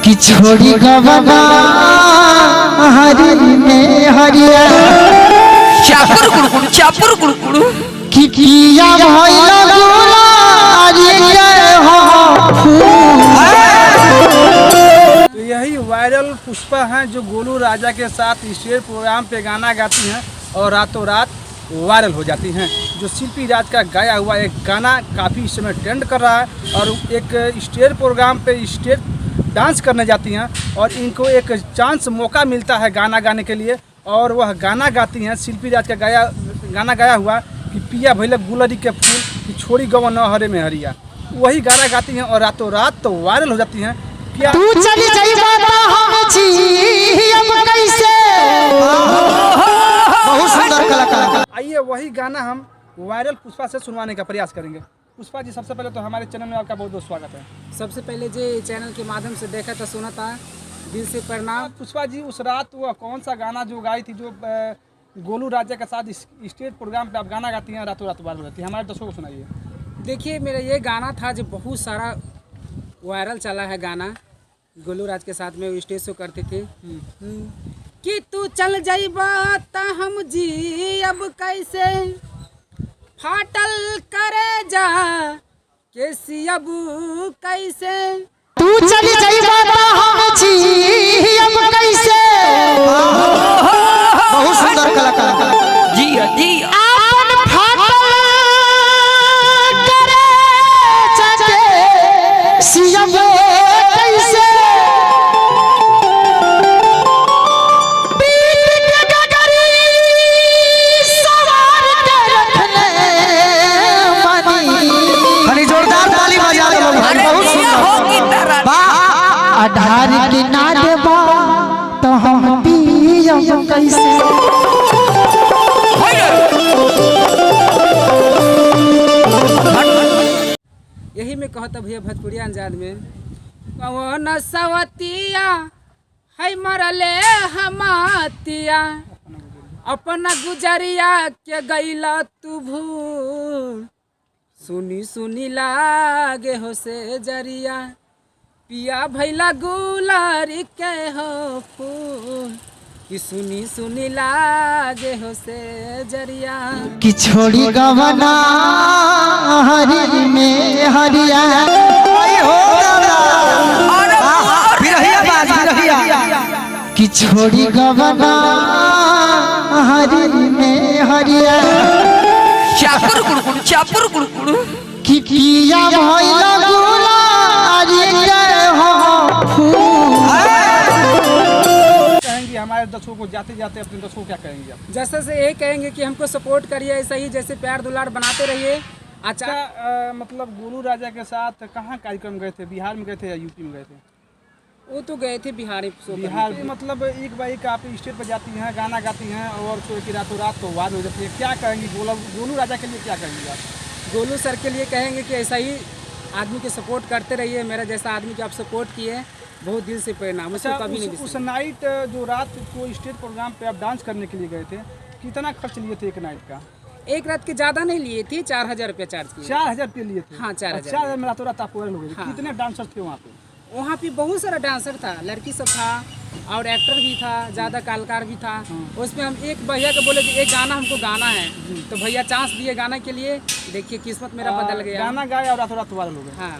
कि छोड़ी गवना हरी में हरिया चापुर गुड़गुड़ चापुर गुड़गुड़ कि किया भइला गुलारी के हो तो यही वायरल पुष्पा हैं जो गोलू राजा के साथ स्टेज प्रोग्राम पे गाना गाती हैं और रातों रात वायरल हो जाती हैं। जो शिल्पी राज का गाया हुआ एक गाना काफ़ी इस समय ट्रेंड कर रहा है और एक स्टेज प्रोग्राम पे स्टेज डांस करने जाती हैं और इनको एक चांस मौका मिलता है गाना गाने के लिए और वह गाना गाती हैं। शिल्पी राज का गाना गाया हुआ कि पिया भैया गुलरी के फूल कि छोड़ी गवा न हरे में हरिया, वही गाना गाती हैं और रातों रात तो वायरल हो जाती हैं। क्या तू चली जाइबा त हम जी अब कैसे। बहुत सुंदर कलाकार। आइए वही गाना हम वायरल पुष्पा से सुनवाने का प्रयास करेंगे। पुष्पा जी, सबसे पहले तो हमारे चैनल में आपका बहुत बहुत स्वागत है। सबसे पहले जो चैनल के माध्यम से देखा था सुना था, दिल से प्रणाम। पुष्पा जी, उस रात वो कौन सा गाना जो गाई थी जो गोलू राजा के साथ स्टेज प्रोग्राम पे आप गाना गाती हैं रातों रात वायरल होती है, हमारे दर्शकों को सुनाइए। देखिए, मेरा ये गाना था जो बहुत सारा वायरल चला है गाना। गोलू राज के साथ में स्टेज शो करते थे कि तू चल जाइबा त हम जी अब कैसे, फाटल करे जा कैसी अब कैसे। तू चली जाइबा त हम जी अब कैसे। बहुत सुंदर कलाकार। जी जी आपन फाटल करे जाके सियब कैसे। पीठ के गगरी सवार के रखले मनी। हनी जोरदार ताली बजा दो भाई, बहुत सुंदर। आधार के ना देबा तो हम पियब कैसे। यही मैं कहता भैया भोजपुरिया अंदाज में, कौन सवतिया है मरले हमातिया, अपना गुजरिया के गैला तू भूल। सुनी सुनी लागे हो से जरिया, पिया भैला गुलारी के हो फूल। कि सुनी सुनी लागे हो से जरिया, कि छोड़ी गवना हरी में हरिया। कि छोड़ी गवना हरी में हरिया चापुर गुड़गुड़ चापुर गुड़गुड़ कि किया भइला गुलारी के हो। कहेंगे हमारे दर्शकों को, जाते जाते अपने दर्शकों को क्या कहेंगे आप? जैसे से ये कहेंगे कि हमको सपोर्ट करिए, ऐसा ही जैसे प्यार दुलार बनाते रहिए। अच्छा, मतलब गोलू राजा के साथ कहाँ कार्यक्रम गए थे? बिहार में गए थे या यूपी में गए थे? वो तो गए थे बिहार बिहार में। मतलब एक बार एक आप स्टेज पर जाती हैं, गाना गाती हैं और फिर की रातों रात तो वाद हो जाती है। क्या कहेंगी गोलू राजा के लिए, क्या कहेंगे आप? गोलू सर के लिए कहेंगे कि ऐसा ही आदमी के सपोर्ट करते रहिए। मेरा जैसा आदमी को आप सपोर्ट किए, बहुत दिल से प्रणाम। उसको कभी नहीं उस नाइट जो रात को स्टेज प्रोग्राम पे आप डांस करने के लिए गए थे, कितना खर्च लिए थे एक नाइट का? एक रात के ज़्यादा नहीं लिए थे, 4000 रुपये चार्ज किए। 4000 रुपये लिए थे? हाँ, 4000। 4000 में रातों रात आप वायरल हो गए। हाँ। कितने डांसर थे वहाँ पे? वहाँ पे बहुत सारा डांसर था, लड़की सब था और एक्टर भी था, ज़्यादा कलाकार भी था। उसमें हम एक भैया को बोले कि एक गाना हमको गाना है, तो भैया चांस दिए गाना के लिए। देखिए किस्मत मेरा बदल गया। गाना गाया और रातों रात वायरल हो गए। हाँ।